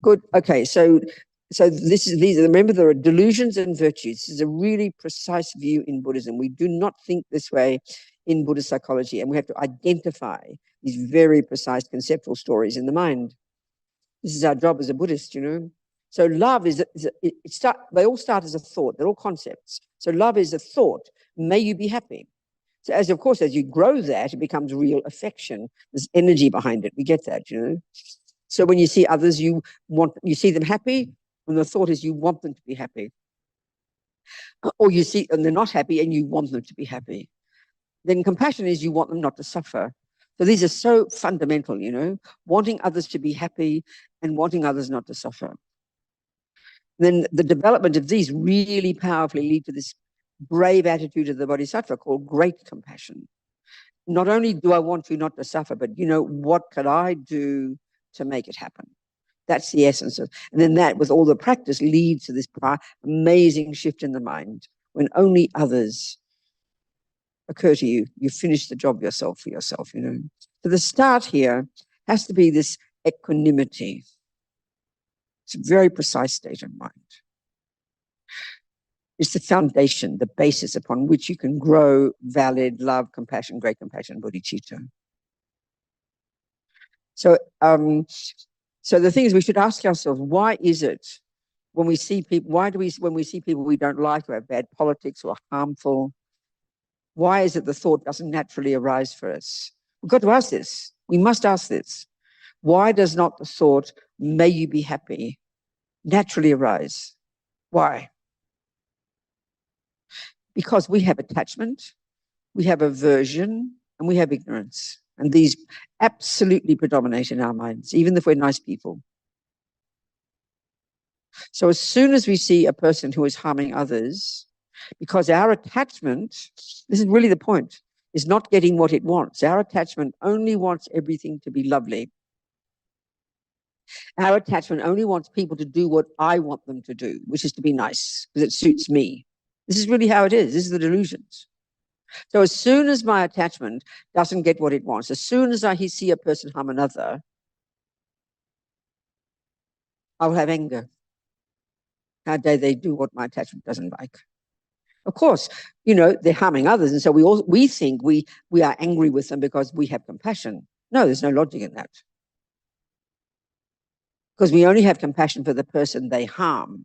Good. Okay. So remember, there are delusions and virtues. This is a really precise view in Buddhism. We do not think this way in Buddhist psychology, and we have to identify these very precise conceptual stories in the mind. This is our job as a Buddhist, So love they all start as a thought. They're all concepts. So love is a thought. May you be happy. So of course, as you grow that, it becomes real affection. There's energy behind it. We get that, So when you see others, you see them happy, and the thought is you want them to be happy. Or you see, and they're not happy, and you want them to be happy. Then compassion is you want them not to suffer. So these are so fundamental, wanting others to be happy and wanting others not to suffer. Then the development of these really powerfully lead to this brave attitude of the Bodhisattva called great compassion. Not only do I want you not to suffer, but what could I do to make it happen? That's the essence of, and then that with all the practice leads to this amazing shift in the mind. When only others occur to you, you finish the job yourself for yourself, So the start here has to be this equanimity. It's a very precise state of mind. It's the foundation, the basis upon which you can grow valid love, compassion, great compassion, bodhicitta. So the thing is, we should ask ourselves, why is it when we see people, when we see people we don't like, who have bad politics or harmful, why is it the thought doesn't naturally arise for us? We've got to ask this. We must ask this. Why does not the thought, may you be happy, naturally arise? Why? Because we have attachment, we have aversion, and we have ignorance. And these absolutely predominate in our minds, even if we're nice people. So as soon as we see a person who is harming others, because our attachment, this is really the point, is not getting what it wants. Our attachment only wants everything to be lovely. Our attachment only wants people to do what I want them to do, which is to be nice, because it suits me. This is really how it is. This is the delusions. So as soon as my attachment doesn't get what it wants, as soon as I see a person harm another, I'll have anger. How dare they do what my attachment doesn't like? Of course, they're harming others, and so we think we are angry with them because we have compassion. No, there's no logic in that. Because we only have compassion for the person they harm.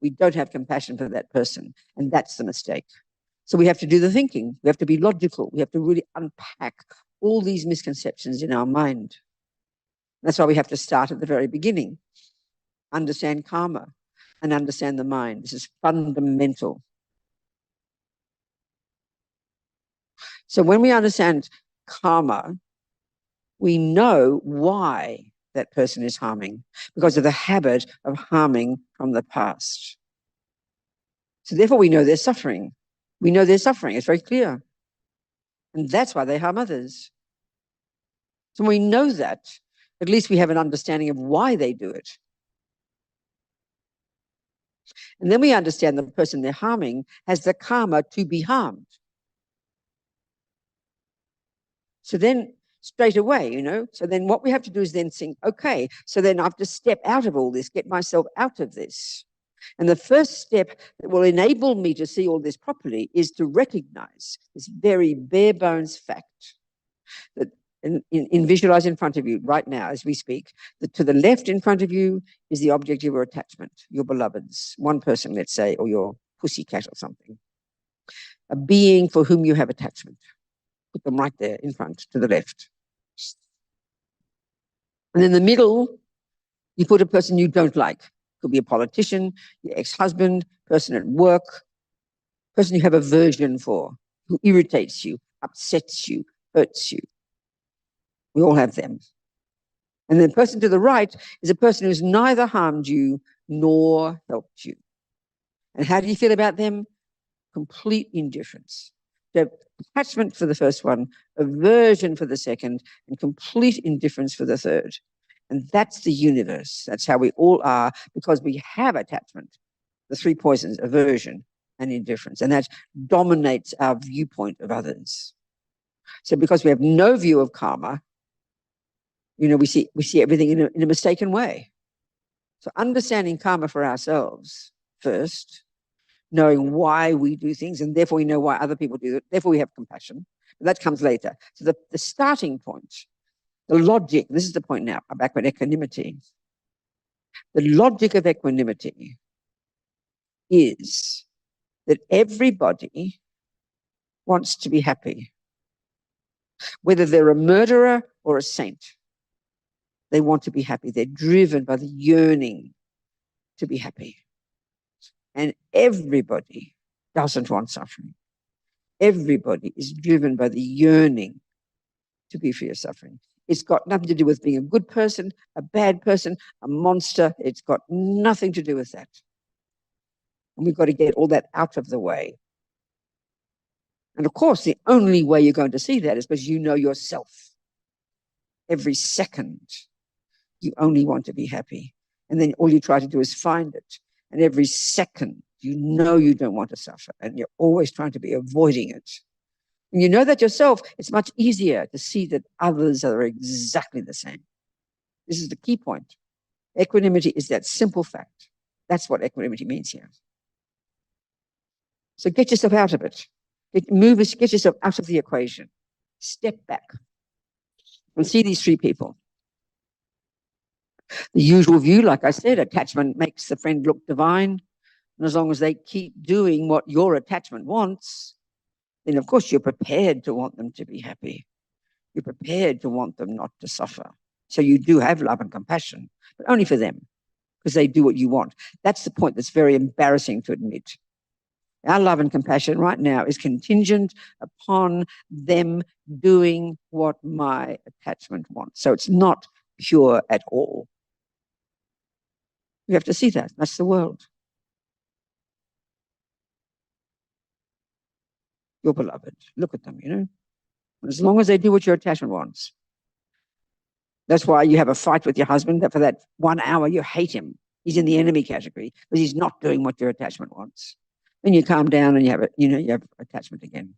We don't have compassion for that person, and that's the mistake. So we have to do the thinking. We have to be logical. We have to really unpack all these misconceptions in our mind. That's why we have to start at the very beginning. Understand karma and understand the mind. This is fundamental. So when we understand karma, we know why that person is harming, because of the habit of harming from the past. So therefore we know they're suffering. We know they're suffering. It's very clear. And that's why they harm others. So when we know that, at least we have an understanding of why they do it. And then we understand the person they're harming has the karma to be harmed. So then straight away, so then what we have to do is then think, okay, so then I have to step out of all this, get myself out of this. And the first step that will enable me to see all this properly is to recognize this very bare bones fact that visualize in front of you right now as we speak, that to the left in front of you is the object of your attachment, your beloveds, one person, let's say, or your pussycat or something, a being for whom you have attachment. Put them right there in front to the left. And in the middle, you put a person you don't like. Could be a politician, your ex-husband, person at work, person you have aversion for, who irritates you, upsets you, hurts you. We all have them. And the person to the right is a person who's neither harmed you nor helped you. And how do you feel about them? Complete indifference. So attachment for the first one, aversion for the second, and complete indifference for the third. And that's the universe. That's how we all are, because we have attachment. The three poisons, aversion and indifference. And that dominates our viewpoint of others. So because we have no view of karma, we see everything in a mistaken way. So understanding karma for ourselves first, knowing why we do things, and therefore we know why other people do it. Therefore we have compassion. But that comes later. So the starting point, the logic, this is the point now, I'm back with equanimity. The logic of equanimity is that everybody wants to be happy. Whether they're a murderer or a saint, they want to be happy. They're driven by the yearning to be happy. And everybody doesn't want suffering. Everybody is driven by the yearning to be free of suffering. It's got nothing to do with being a good person, a bad person, a monster. It's got nothing to do with that. And we've got to get all that out of the way. And of course, the only way you're going to see that is because you know yourself. Every second, you only want to be happy. And then all you try to do is find it. And every second, you know you don't want to suffer. And you're always trying to be avoiding it. When you know that yourself, it's much easier to see that others are exactly the same. This is the key point. Equanimity is that simple fact. That's what equanimity means here. So get yourself out of it. Get yourself out of the equation. Step back and see these three people. The usual view, like I said, attachment makes the friend look divine. And as long as they keep doing what your attachment wants, then of course you're prepared to want them to be happy. You're prepared to want them not to suffer. So you do have love and compassion, but only for them, because they do what you want. That's the point that's very embarrassing to admit. Our love and compassion right now is contingent upon them doing what my attachment wants. So it's not pure at all. You have to see that. That's the world. Your beloved. Look at them, you know. As long as they do what your attachment wants. That's why you have a fight with your husband, that for that 1 hour you hate him. He's in the enemy category because he's not doing what your attachment wants. Then you calm down and you have attachment again.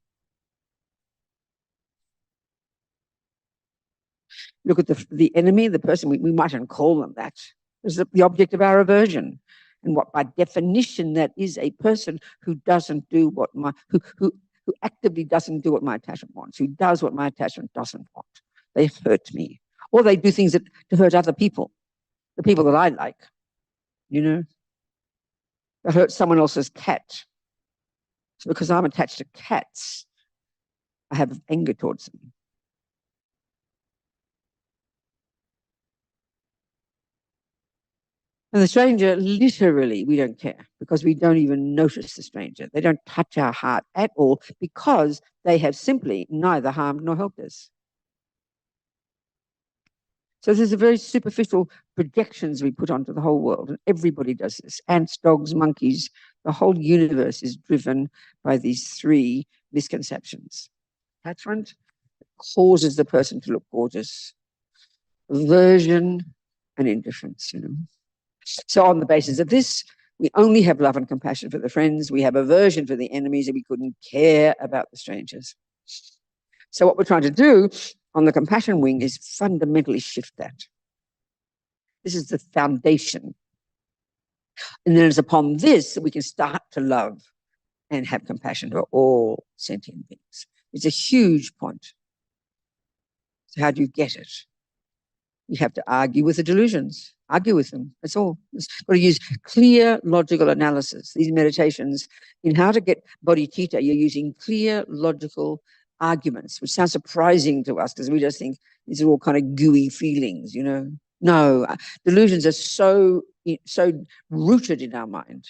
Look at the enemy, the person, we mightn't call them that. Is the object of our aversion. And what by definition that is a person who doesn't do what who actively doesn't do what my attachment wants, who does what my attachment doesn't want. They hurt me. Or they do things to hurt other people, the people that I like, you know. They hurt someone else's cat. So because I'm attached to cats, I have anger towards them. And the stranger, literally, we don't care because we don't even notice the stranger. They don't touch our heart at all because they have simply neither harmed nor helped us. So there's a very superficial projections we put onto the whole world, and everybody does this. Ants, dogs, monkeys, the whole universe is driven by these three misconceptions. Attachment causes the person to look gorgeous. Aversion and indifference, you know. So on the basis of this, we only have love and compassion for the friends. We have aversion for the enemies, and we couldn't care about the strangers. So what we're trying to do on the compassion wing is fundamentally shift that. This is the foundation. And then it's upon this that we can start to love and have compassion for all sentient beings. It's a huge point. So how do you get it? You have to argue with the delusions. Argue with them. That's all. You've got to use clear logical analysis. These meditations, in how to get bodhicitta, you're using clear logical arguments, which sounds surprising to us because we just think these are all kind of gooey feelings, you know. No, delusions are so rooted in our mind.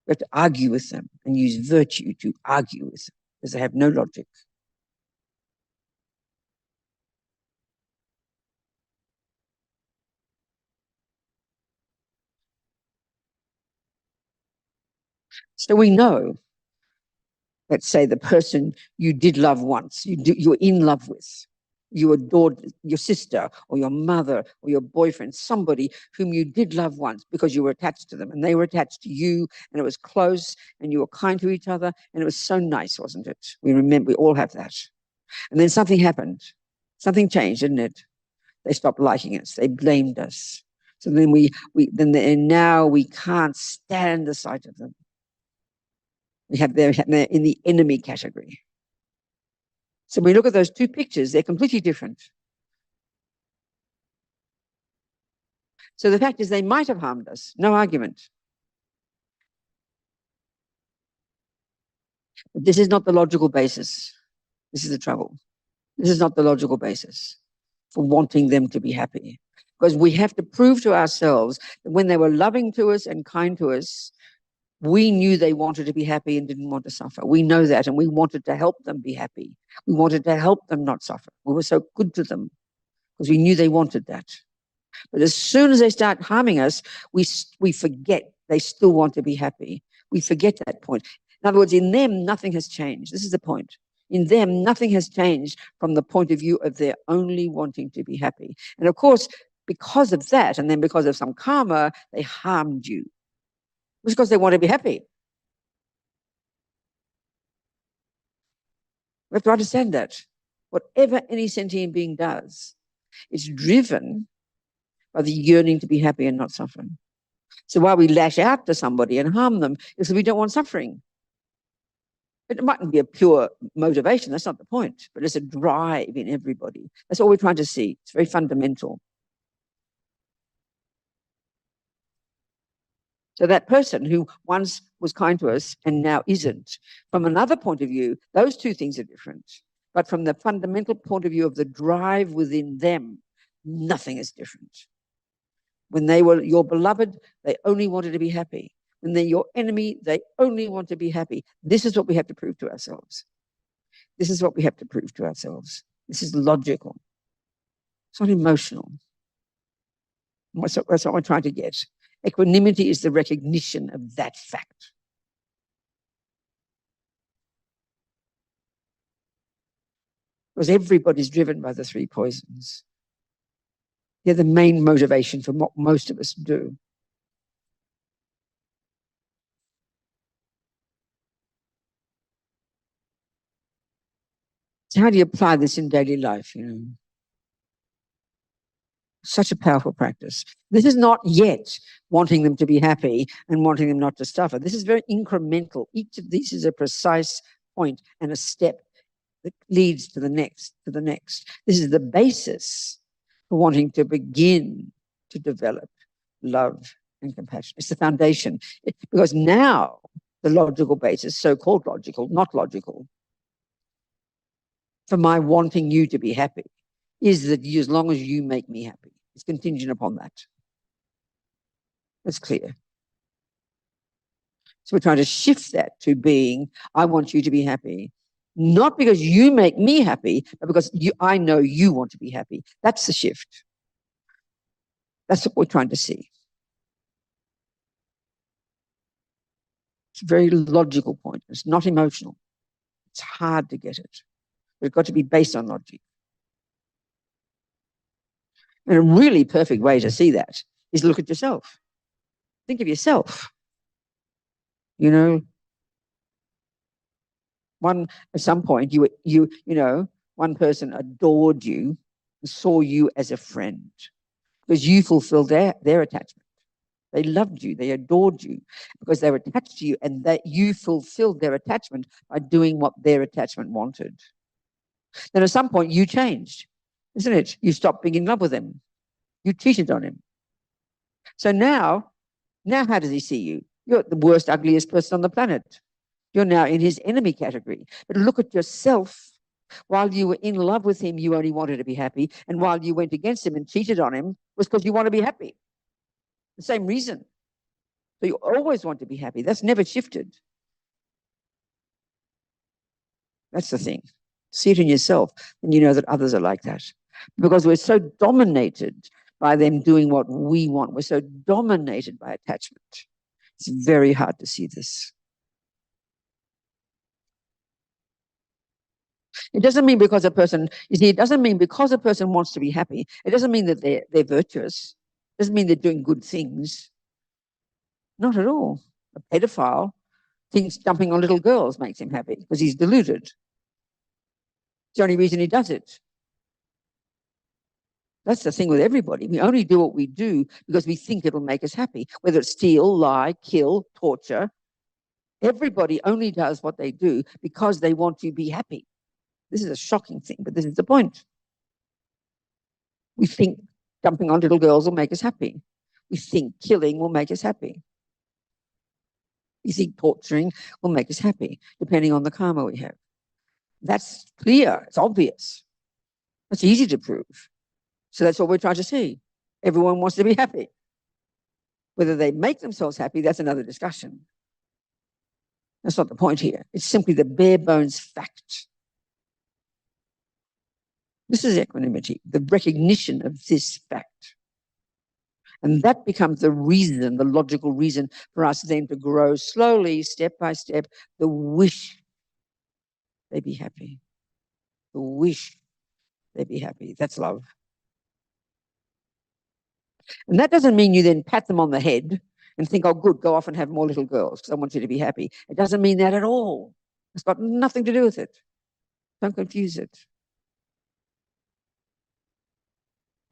We have to argue with them and use virtue to argue with them because they have no logic. So we know, let's say, the person you did love once, you're in love with, you adored your sister or your mother or your boyfriend, somebody whom you did love once because you were attached to them and they were attached to you and it was close and you were kind to each other and it was so nice, wasn't it? We remember, we all have that. And then something happened. Something changed, didn't it? They stopped liking us. They blamed us. So then now we can't stand the sight of them. They're in the enemy category. So when we look at those two pictures, they're completely different. So the fact is they might have harmed us, no argument. But this is not the logical basis. This is the trouble. This is not the logical basis for wanting them to be happy. Because we have to prove to ourselves that when they were loving to us and kind to us, we knew they wanted to be happy and didn't want to suffer. We know that, and we wanted to help them be happy. We wanted to help them not suffer. We were so good to them because we knew they wanted that. But as soon as they start harming us, we forget they still want to be happy. We forget that point. In other words, in them, nothing has changed. This is the point. In them, nothing has changed from the point of view of their only wanting to be happy. And of course, because of that, and then because of some karma, they harmed you. It was because they want to be happy. We have to understand that. Whatever any sentient being does, it's driven by the yearning to be happy and not suffering. So while we lash out to somebody and harm them, is that we don't want suffering. It mightn't be a pure motivation. That's not the point. But it's a drive in everybody. That's all we're trying to see. It's very fundamental. So that person who once was kind to us and now isn't, from another point of view, those two things are different. But from the fundamental point of view of the drive within them, nothing is different. When they were your beloved, they only wanted to be happy. When they're your enemy, they only want to be happy. This is what we have to prove to ourselves. This is what we have to prove to ourselves. This is logical. It's not emotional. That's what we're trying to get. Equanimity is the recognition of that fact. Because everybody's driven by the three poisons. They're the main motivation for what most of us do. So how do you apply this in daily life? Such a powerful practice. This is not yet wanting them to be happy and wanting them not to suffer. This is very incremental. Each of these is a precise point and a step that leads to the next, to the next. This is the basis for wanting to begin to develop love and compassion. It's the foundation. Because now the logical basis, so-called logical, not logical, for my wanting you to be happy is that as long as you make me happy. It's contingent upon that. It's clear. So we're trying to shift that to being, I want you to be happy. Not because you make me happy, but because I know you want to be happy. That's the shift. That's what we're trying to see. It's a very logical point. It's not emotional. It's hard to get it. But it's got to be based on logic. And a really perfect way to see that is look at yourself. Think of yourself. At some point, one person adored you and saw you as a friend because you fulfilled their attachment. They loved you. They adored you because they were attached to you, and that you fulfilled their attachment by doing what their attachment wanted. Then at some point, you changed, isn't it? You stopped being in love with him. You cheated on him. So now how does he see you? You're the worst, ugliest person on the planet. You're now in his enemy category. But look at yourself. While you were in love with him, you only wanted to be happy. And while you went against him and cheated on him, was because you want to be happy. The same reason. So you always want to be happy. That's never shifted. That's the thing. See it in yourself, and you know that others are like that. Because we're so dominated by them doing what we want. We're so dominated by attachment. It's very hard to see this. It doesn't mean because a person, it doesn't mean because a person wants to be happy, it doesn't mean that they're virtuous. It doesn't mean they're doing good things. Not at all. A pedophile thinks jumping on little girls makes him happy because he's deluded. It's the only reason he does it. That's the thing with everybody. We only do what we do because we think it'll make us happy, whether it's steal, lie, kill, torture. Everybody only does what they do because they want to be happy. This is a shocking thing, but this is the point. We think jumping on little girls will make us happy. We think killing will make us happy. We think torturing will make us happy, depending on the karma we have. That's clear. It's obvious. It's easy to prove. So that's what we're trying to see. Everyone wants to be happy. Whether they make themselves happy, that's another discussion. That's not the point here. It's simply the bare bones fact. This is equanimity, the recognition of this fact. And that becomes the reason, the logical reason for us then to grow slowly, step by step, the wish they be happy. The wish they be happy. That's love. And that doesn't mean you then pat them on the head and think, oh, good, go off and have more little girls because I want you to be happy. It doesn't mean that at all. It's got nothing to do with it. Don't confuse it.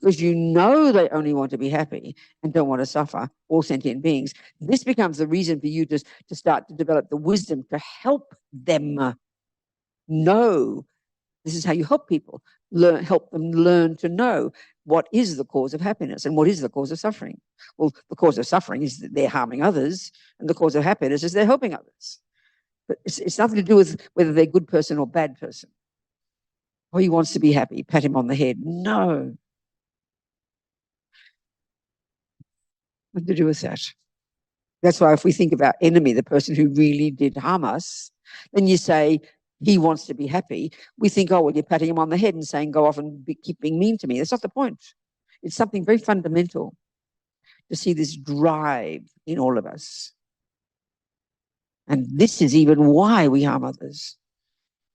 Because you know they only want to be happy and don't want to suffer, all sentient beings. This becomes the reason for you to start to develop the wisdom to help them know. This is how you help people. Help them learn to know what is the cause of happiness and what is the cause of suffering. Well, the cause of suffering is that they're harming others, and the cause of happiness is they're helping others. But it's nothing to do with whether they're a good person or bad person. Oh, he wants to be happy, pat him on the head. No. Nothing to do with that. That's why if we think about enemy, the person who really did harm us, then you say, he wants to be happy. We think, oh, well, you're patting him on the head and saying, go off and keep being mean to me. That's not the point. It's something very fundamental to see this drive in all of us. And this is even why we harm others,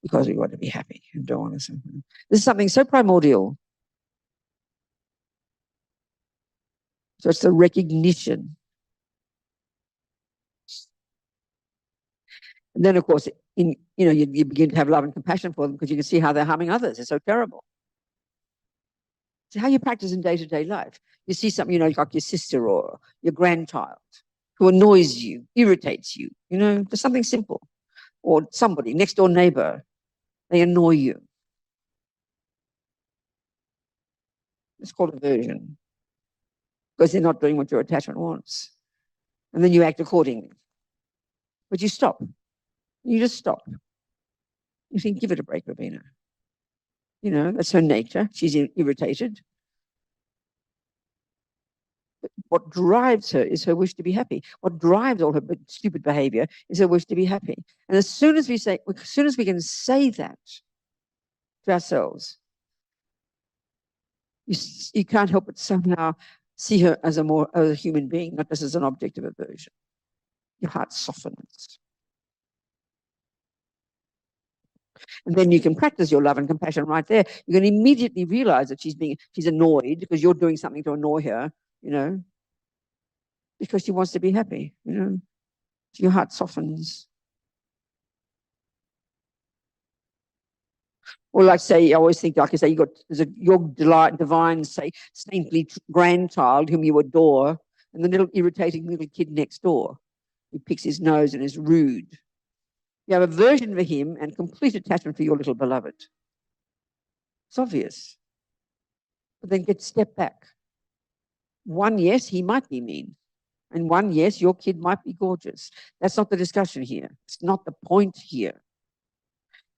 because we want to be happy and don't want to suffer. This is something so primordial. So it's the recognition. And then, of course, you begin to have love and compassion for them because you can see how they're harming others. It's so terrible. It's how you practice in day-to-day life. You see something, like your sister or your grandchild who annoys you, irritates you, just something simple. Or somebody, next door neighbor, they annoy you. It's called aversion because they're not doing what your attachment wants. And then you act accordingly. But you stop. You just stop. You think, give it a break, Robina. That's her nature. She's irritated. But what drives her is her wish to be happy. What drives all her stupid behavior is her wish to be happy. And as soon as we can say that to ourselves, you can't help but somehow see her as a human being, not just as an object of aversion. Your heart softens. And then you can practice your love and compassion right there. You can immediately realize that she's annoyed because you're doing something to annoy her, because she wants to be happy, So your heart softens. Or like say, I always think, like I say, your divine, say, saintly grandchild whom you adore, and the little irritating little kid next door who picks his nose and is rude. You have aversion for him and complete attachment for your little beloved. It's obvious. But then step back. One, yes, he might be mean. And one, yes, your kid might be gorgeous. That's not the discussion here. It's not the point here.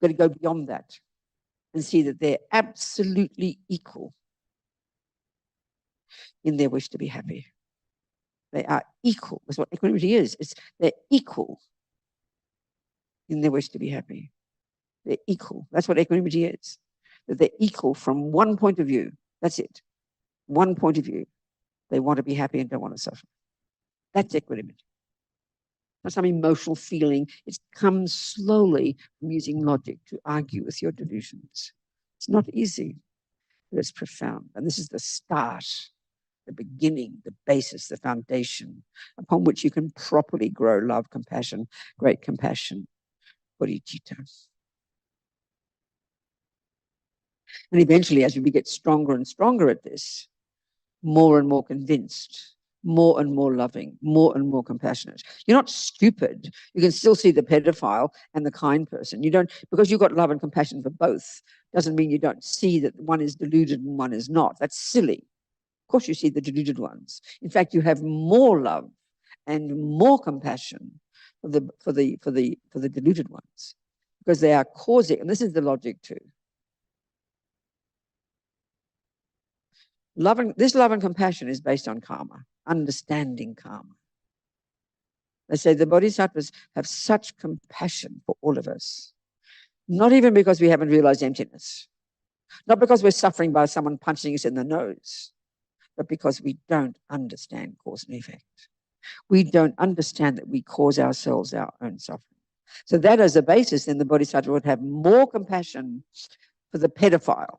You've got to go beyond that and see that they're absolutely equal in their wish to be happy. They are equal. That's what equanimity is. They're equal in their wish to be happy. They're equal. That's what equanimity is. That they're equal from one point of view. That's it. One point of view. They want to be happy and don't want to suffer. That's equanimity. Not some emotional feeling. It comes slowly from using logic to argue with your delusions. It's not easy, but it's profound. And this is the start, the beginning, the basis, the foundation upon which you can properly grow love, compassion, great compassion, bodhicitta. And eventually, as we get stronger and stronger at this, more and more convinced, more and more loving, more and more compassionate. You're not stupid. You can still see the pedophile and the kind person. You don't, because you've got love and compassion for both, doesn't mean you don't see that one is deluded and one is not. That's silly. Of course, you see the deluded ones. In fact, you have more love and more compassion for the deluded ones, because they are causing, and this is the logic too. This love and compassion is based on karma, understanding karma. They say the bodhisattvas have such compassion for all of us, not even because we haven't realized emptiness, not because we're suffering by someone punching us in the nose, but because we don't understand cause and effect. We don't understand that we cause ourselves our own suffering. So that as a basis, then the bodhisattva would have more compassion for the pedophile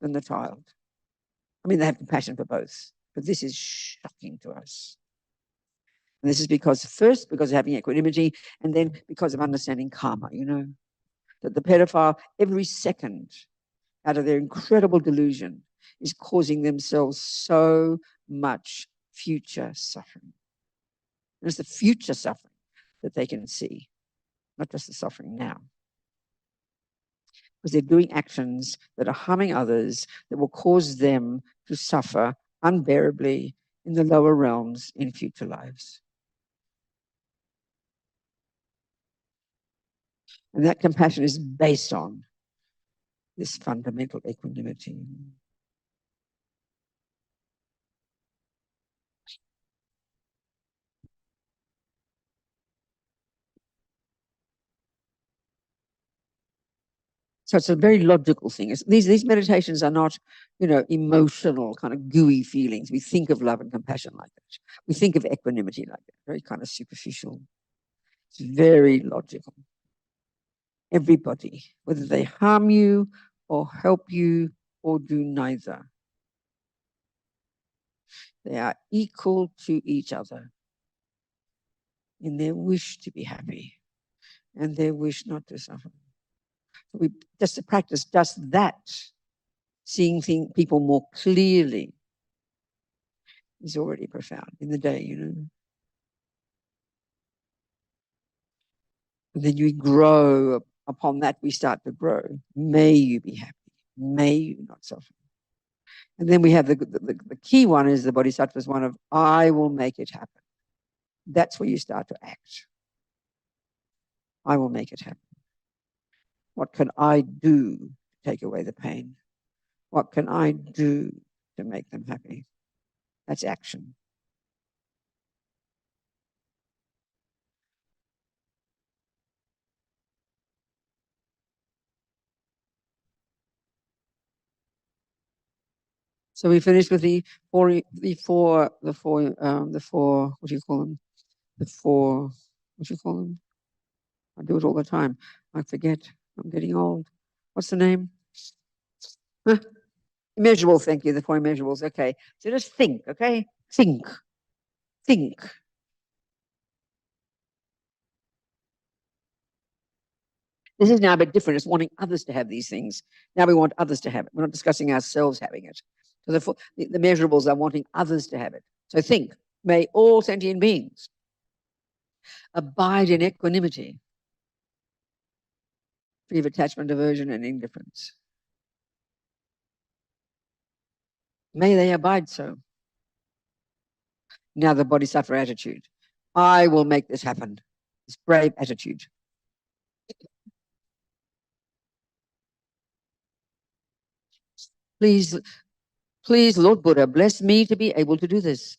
than the child. I mean, they have compassion for both, but this is shocking to us. And this is because, first, because of having equanimity, and then because of understanding karma, you know, that the pedophile, every second, out of their incredible delusion, is causing themselves so much future suffering. And it's the future suffering that they can see, not just the suffering now. Because they're doing actions that are harming others, that will cause them to suffer unbearably in the lower realms in future lives. And that compassion is based on this fundamental equanimity. So it's a very logical thing. These meditations are not, you know, emotional, kind of gooey feelings. We think of love and compassion like that. We think of equanimity like that, very kind of superficial. It's very logical. Everybody, whether they harm you or help you or do neither, they are equal to each other in their wish to be happy and their wish not to suffer. We just to practice just that, seeing people more clearly, is already profound in the day, you know. And then you grow upon that. We start to grow. May you be happy. May you not suffer. And then we have the key one is the bodhisattva's one of I will make it happen. That's where you start to act. I will make it happen. What can I do to take away the pain? What can I do to make them happy? That's action. So we finished with the four, what do you call them? What do you call them? I do it all the time. I forget. I'm getting old. What's the name? Immeasurable, thank you, the four immeasurables. Okay. So just think, okay? Think. This is now a bit different. It's wanting others to have these things. Now we want others to have it. We're not discussing ourselves having it. So the measurables are wanting others to have it. So think, may all sentient beings abide in equanimity, free of attachment, aversion, and indifference. May they abide so. Now the bodhisattva attitude. I will make this happen. This brave attitude. Please, Lord Buddha, bless me to be able to do this.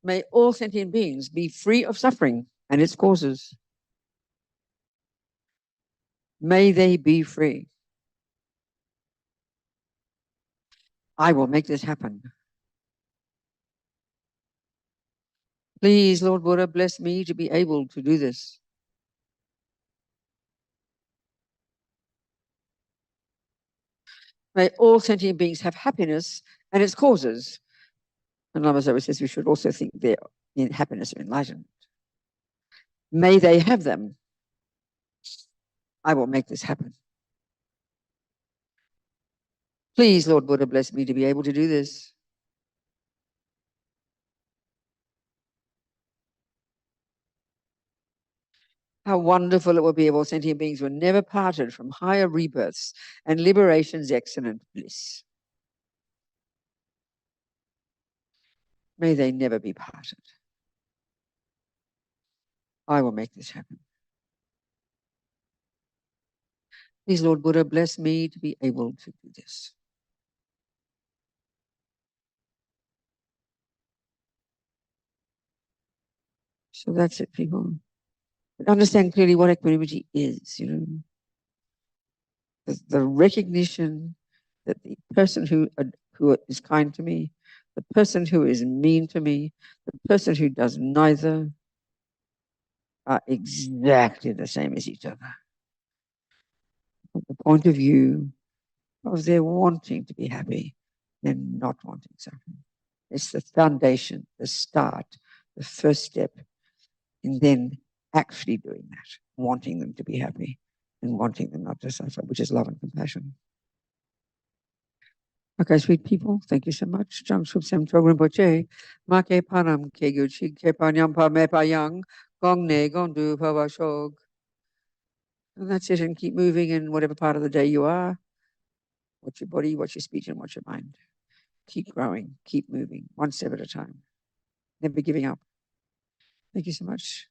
May all sentient beings be free of suffering and its causes. May they be free. I will make this happen. Please, Lord Buddha, bless me to be able to do this. May all sentient beings have happiness and its causes. And Lama Zopa says we should also think their happiness or enlightenment. May they have them. I will make this happen. Please, Lord Buddha, bless me to be able to do this. How wonderful it will be if all sentient beings were never parted from higher rebirths and liberation's excellent bliss. May they never be parted. I will make this happen. Please, Lord Buddha, bless me to be able to do this. So that's it, people. Understand clearly what equanimity is, the recognition that the person who is kind to me, the person who is mean to me, the person who does neither are exactly the same as each other. From the point of view of their wanting to be happy and not wanting suffering. It's the foundation, the start, the first step, and then actually doing that, wanting them to be happy and wanting them not to suffer, which is love and compassion. Okay, sweet people, thank you so much. Jang Sub Sem Chogram Poche, Ma Ke Panam Ke Guchi Ke Panyam Pa Me Pa Yang, Gong Ne Gong Du Pa Wa Shog. And that's it, and keep moving in whatever part of the day you are. Watch your body, watch your speech, and watch your mind. Keep growing, keep moving, one step at a time. Never giving up. Thank you so much.